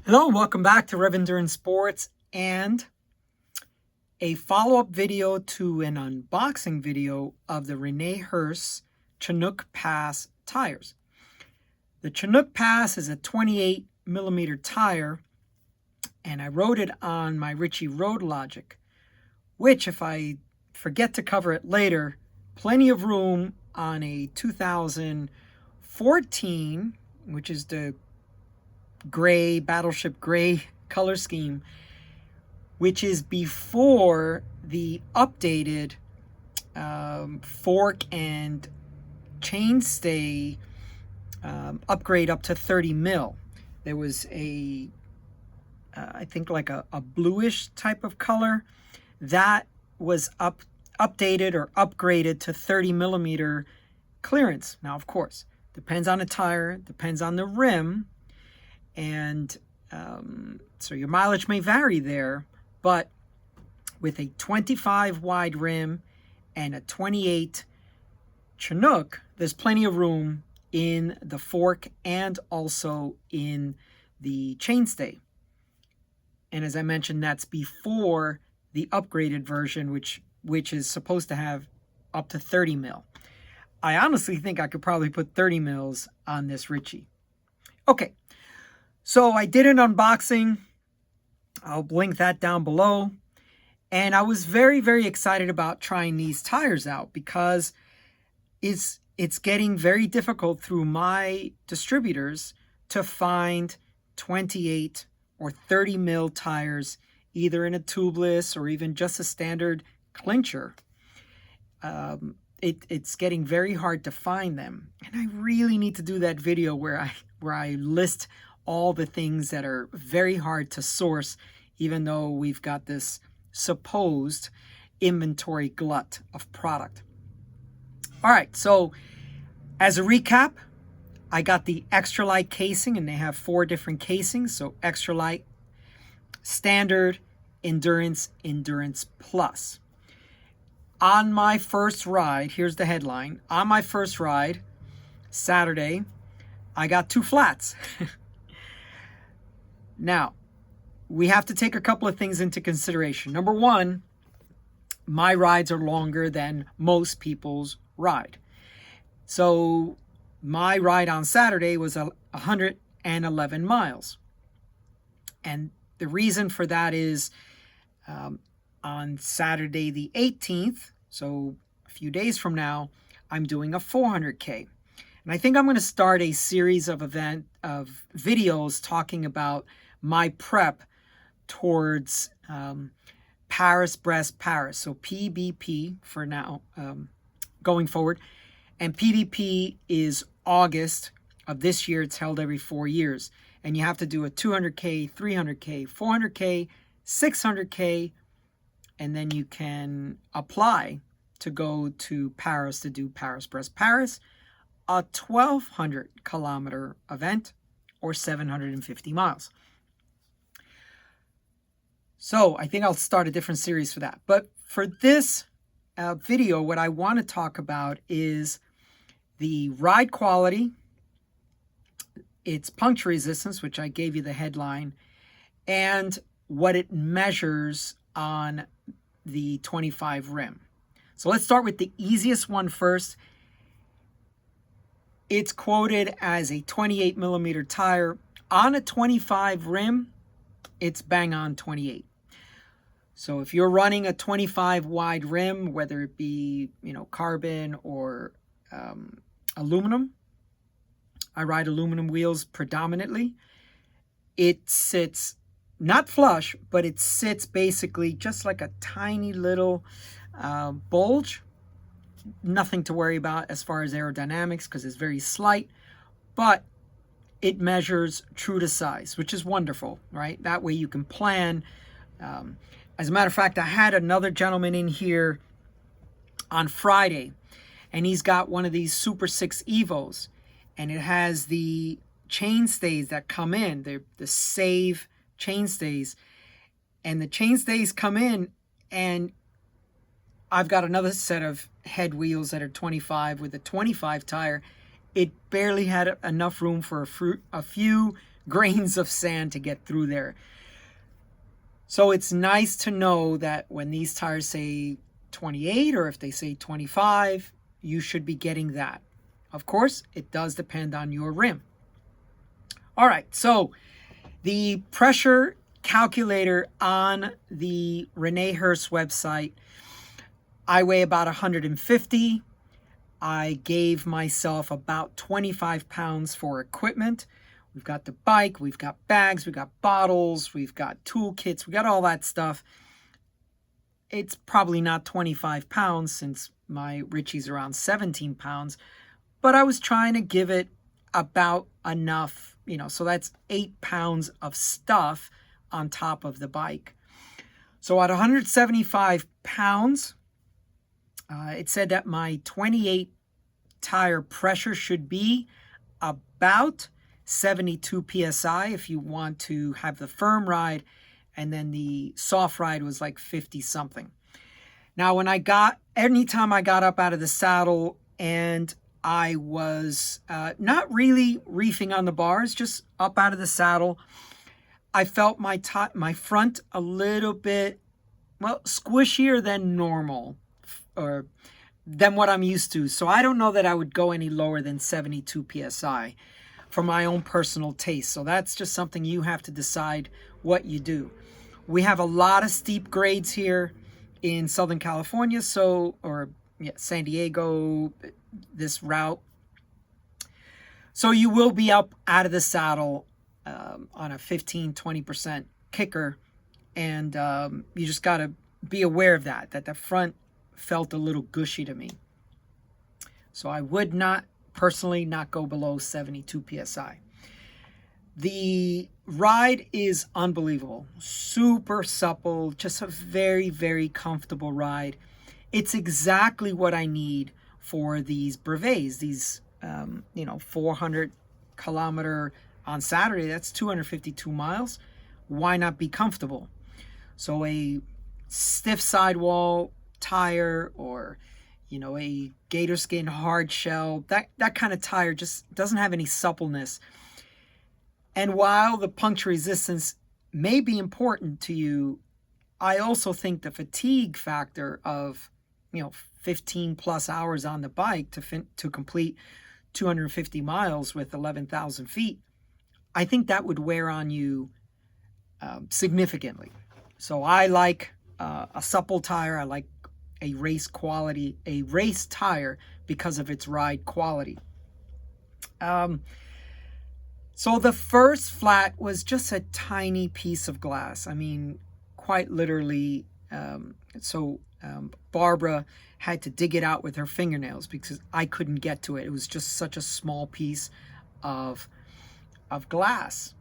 Hello and welcome back to Rev Endurance Sports and a follow-up video to an unboxing video of the Rene Herse Chinook Pass tires. The Chinook Pass is a 28 millimeter tire, and I rode it on my Ritchie Road Logic, which, if I forget to cover it later, plenty of room on a 2014, which is the gray, battleship gray color scheme, which is before the updated fork and chainstay upgrade up to 30 mil. There was a I think like a bluish type of color that was updated or upgraded to 30 millimeter clearance. Now, of course, depends on the tire, depends on the rim, and so your mileage may vary there, but with a 25 wide rim and a 28 Chinook, there's plenty of room in the fork and also in the chainstay. And as I mentioned, that's before the upgraded version, which is supposed to have up to 30 mil. I honestly think I could probably put 30 mils on this Ritchie. Okay, so I did an unboxing. I'll link that down below. And I was very, very excited about trying these tires out because it's getting very difficult through my distributors to find 28 or 30 mil tires, either in a tubeless or even just a standard clincher. It's getting very hard to find them. And I really need to do that video where I list all the things that are very hard to source, even though we've got this supposed inventory glut of product. All right, so as a recap, I got the extra light casing, and they have 4 different casings. So extra light, standard, endurance, endurance plus. On my first ride, here's the headline. On my first ride, Saturday, I got 2 flats. Now, we have to take a couple of things into consideration. Number one, my rides are longer than most people's ride. So my ride on Saturday was 111 miles. And the reason for that is on Saturday the 18th, so a few days from now, I'm doing a 400K. And I think I'm going to start a series of videos talking about my prep towards Paris-Brest Paris. So PBP for now, going forward. And PBP is August of this year. It's held every 4 years. And you have to do a 200K, 300K, 400K, 600K, and then you can apply to go to Paris to do Paris-Brest Paris, a 1,200 kilometer event or 750 miles. So I think I'll start a different series for that. But for this video, what I want to talk about is the ride quality, its puncture resistance, which I gave you the headline, and what it measures on the 25 rim. So let's start with the easiest one first. It's quoted as a 28 millimeter tire. On a 25 rim, it's bang on 28. So if you're running a 25 wide rim, whether it be, carbon or aluminum, I ride aluminum wheels predominantly. It sits not flush, but it sits basically just like a tiny little bulge. Nothing to worry about as far as aerodynamics because it's very slight, but it measures true to size, which is wonderful, right? That way you can plan. As a matter of fact, I had another gentleman in here on Friday, and he's got one of these Super 6 Evos, and it has the chainstays that come in. They're the Save chainstays, and the chainstays come in, and I've got another set of head wheels that are 25 with a 25 tire. It barely had enough room for a few grains of sand to get through there. So it's nice to know that when these tires say 28 or if they say 25, you should be getting that. Of course, it does depend on your rim. All right, so the pressure calculator on the Rene Herse website, I weigh about 150. I gave myself about 25 pounds for equipment. We've got the bike, we've got bags, we've got bottles, we've got toolkits, we got all that stuff. It's probably not 25 pounds since my Richie's around 17 pounds, but I was trying to give it about enough, so that's 8 pounds of stuff on top of the bike. So at 175 pounds, it said that my 28 tire pressure should be about 72 psi if you want to have the firm ride, and then the soft ride was like 50 something. Now anytime I got up out of the saddle and I was not really reefing on the bars, just up out of the saddle, I felt my front a little bit, squishier than normal, or than what I'm used to. So I don't know that I would go any lower than 72 psi for my own personal taste. So that's just something you have to decide what you do. We have a lot of steep grades here in Southern California, San Diego, this route. So you will be up out of the saddle on a 15-20% kicker, and you just got to be aware of that the front felt a little gushy to me. So I would not personally not go below 72 psi. The ride is unbelievable, super supple, just a very, very comfortable ride. It's exactly what I need for these brevets, these 400 kilometer on Saturday, that's 252 miles. Why not be comfortable? So a stiff sidewall tire, or a gator skin hard shell, that kind of tire just doesn't have any suppleness. And while the puncture resistance may be important to you, I also think the fatigue factor of 15 plus hours on the bike to complete 250 miles with 11,000 feet, I think that would wear on you significantly. So I like a supple tire. I like a race tire because of its ride quality. So the first flat was just a tiny piece of glass. I mean, quite literally. Barbara had to dig it out with her fingernails because I couldn't get to it. It was just such a small piece of glass.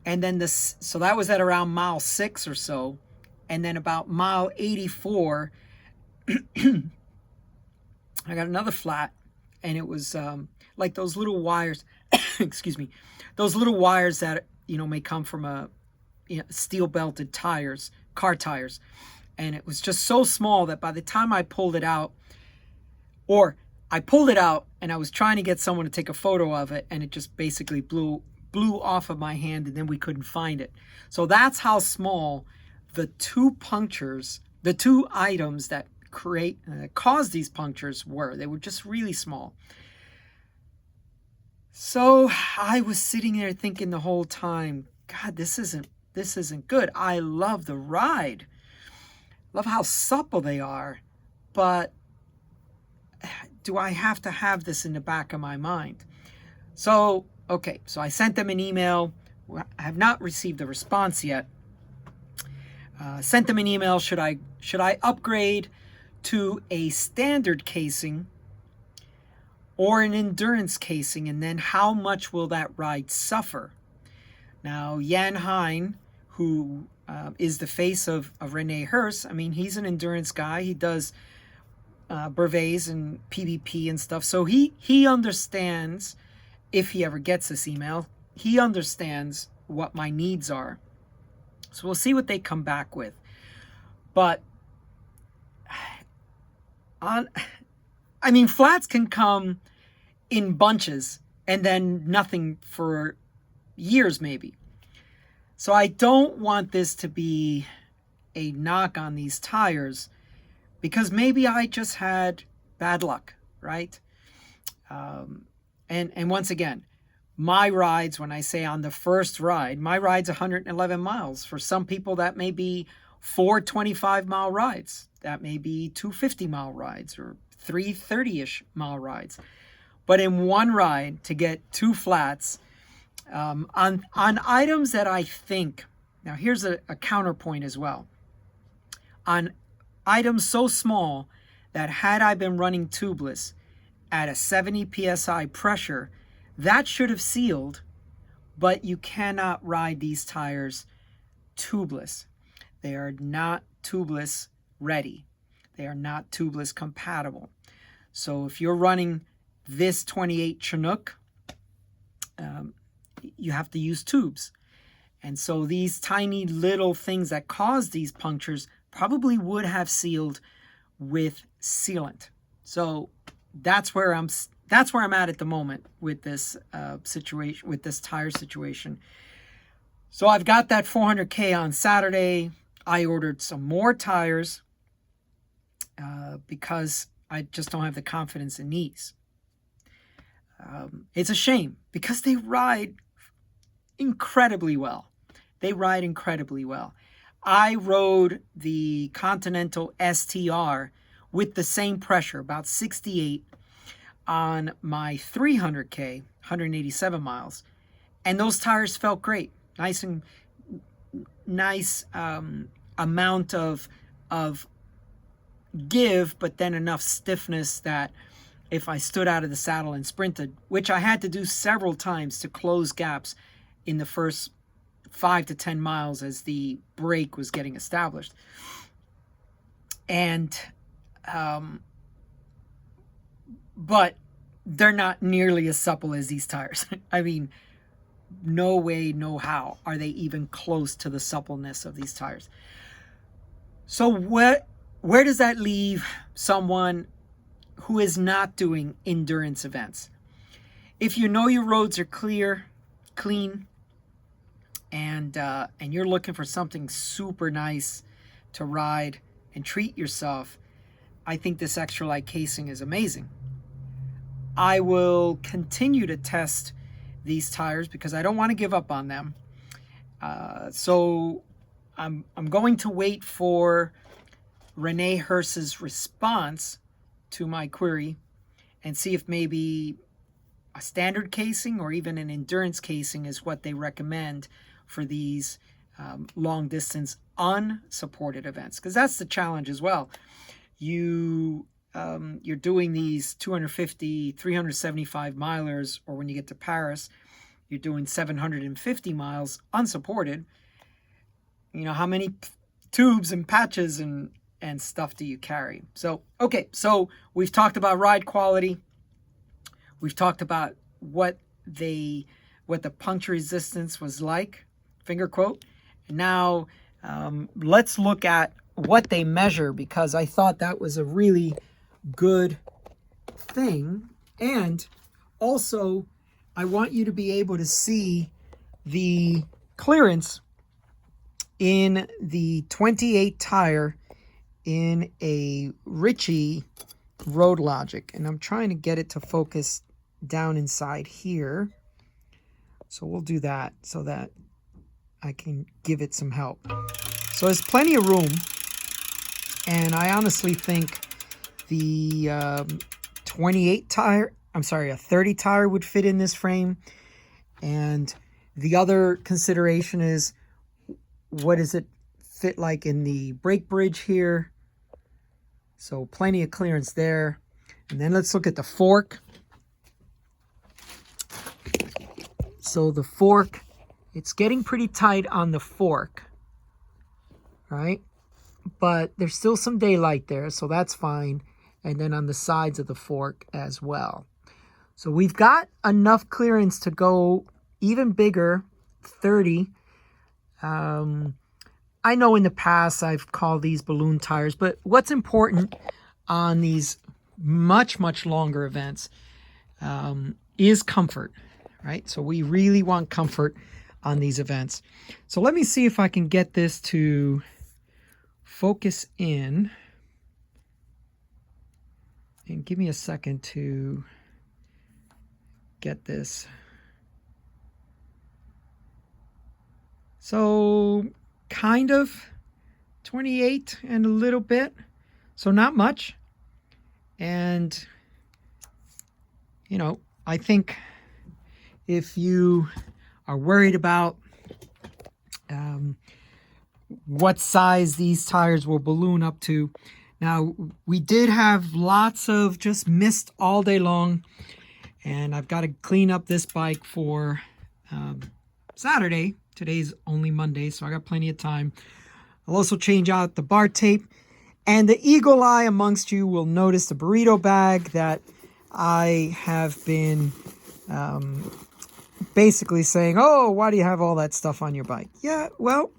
And then so that was at around mile 6 or so. And then about mile 84, I got another flat, and it was like those little wires, excuse me, those little wires that, may come from steel belted tires, car tires. And it was just so small that by the time I pulled it out, and I was trying to get someone to take a photo of it, and it just basically blew off of my hand, and then we couldn't find it. So that's how small the two items that cause these punctures were. They were just really small. So I was sitting there thinking the whole time, God, this isn't good. I love the ride. Love how supple they are, but do I have to have this in the back of my mind? So I sent them an email. I have not received a response yet. Sent them an email. Should I upgrade to a standard casing or an endurance casing, and then how much will that ride suffer? Now, Jan Hein, who is the face of Rene Herse, I mean, he's an endurance guy. He does brevets and PvP and stuff. So he understands, if he ever gets this email, he understands what my needs are. So we'll see what they come back with. But flats can come in bunches and then nothing for years maybe. So I don't want this to be a knock on these tires, because maybe I just had bad luck, right? And once again, my rides, when I say on the first ride, my ride's 111 miles. For some people, that may be 4 25-mile rides. That may be 2 50-mile rides, or 3 30-ish mile rides. But in one ride, to get 2 flats, on items that I think, now here's a counterpoint as well. On items so small that had I been running tubeless at a 70 psi pressure, that should have sealed, but you cannot ride these tires tubeless. They are not tubeless ready. They are not tubeless compatible. So if you're running this 28 Chinook, you have to use tubes. And so these tiny little things that cause these punctures probably would have sealed with sealant. So that's where I'm at the moment with this situation, with this tire situation. So I've got that 400K on Saturday. I ordered some more tires because I just don't have the confidence in these. It's a shame because they ride incredibly well. They ride incredibly well. I rode the Continental STR with the same pressure, about 68, on my 300K, 187 miles. And those tires felt great. Nice amount of give, but then enough stiffness that if I stood out of the saddle and sprinted, which I had to do several times to close gaps in the first 5 to 10 miles as the brake was getting established. And but they're not nearly as supple as these tires. I mean, no way, no how are they even close to the suppleness of these tires. So where does that leave someone who is not doing endurance events? If you know your roads are clean, and you're looking for something super nice to ride and treat yourself, I think this extra light casing is amazing. I will continue to test these tires because I don't want to give up on them. So I'm going to wait for Rene Herse's response to my query and see if maybe a standard casing or even an endurance casing is what they recommend for these long distance unsupported events, because that's the challenge as well. You're doing these 250, 375 milers, or when you get to Paris, you're doing 750 miles unsupported. You know, how many tubes and patches and stuff do you carry? So, okay, so we've talked about ride quality. We've talked about what the puncture resistance was like, finger quote. And now let's look at what they measure, because I thought that was a really good thing. And also, I want you to be able to see the clearance in the 28 tire in a Ritchie Road Logic. And I'm trying to get it to focus down inside here. So we'll do that so that I can give it some help. So there's plenty of room. And I honestly think the 28 tire, I'm sorry, a 30 tire would fit in this frame. And the other consideration is, what does it fit like in the brake bridge here? So plenty of clearance there. And then let's look at the fork. So the fork, it's getting pretty tight on the fork, right? But there's still some daylight there, so that's fine. And then on the sides of the fork as well. So we've got enough clearance to go even bigger, 30. I know in the past I've called these balloon tires, but what's important on these much, much longer events is comfort, right? So we really want comfort on these events. So let me see if I can get this to focus in. And give me a second to get this. So kind of 28 and a little bit. So not much. And, you know, I think if you are worried about what size these tires will balloon up to. Now, we did have lots of just mist all day long, and I've got to clean up this bike for Saturday. Today's only Monday, so I got plenty of time. I'll also change out the bar tape. And the eagle eye amongst you will notice the burrito bag that I have been basically saying, oh, why do you have all that stuff on your bike? Yeah, well,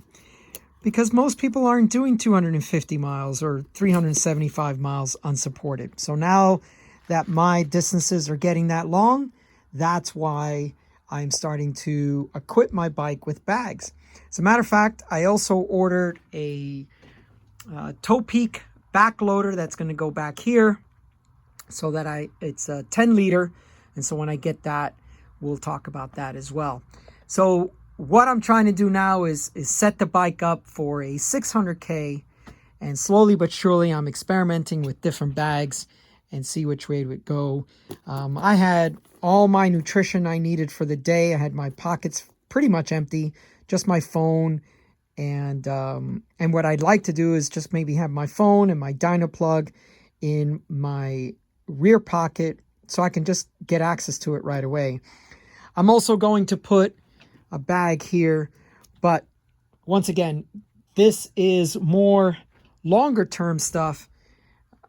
because most people aren't doing 250 miles or 375 miles unsupported. So now that my distances are getting that long, that's why I'm starting to equip my bike with bags. As a matter of fact, I also ordered a toe peak back loader that's going to go back here so that it's a 10 liter. And so when I get that, we'll talk about that as well. So what I'm trying to do now is set the bike up for a 600K, and slowly but surely I'm experimenting with different bags and see which way it would go. I had all my nutrition I needed for the day. I had my pockets pretty much empty, just my phone. And what I'd like to do is just maybe have my phone and my dyno plug in my rear pocket so I can just get access to it right away. I'm also going to put a bag here, but once again, this is more longer term stuff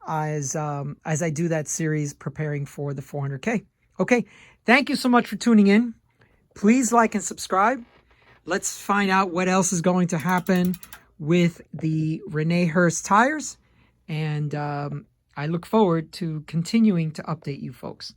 as I do that series preparing for the 400K. Okay, thank you so much for tuning in. Please like and subscribe. Let's find out what else is going to happen with the Rene Herse tires. And I look forward to continuing to update you folks.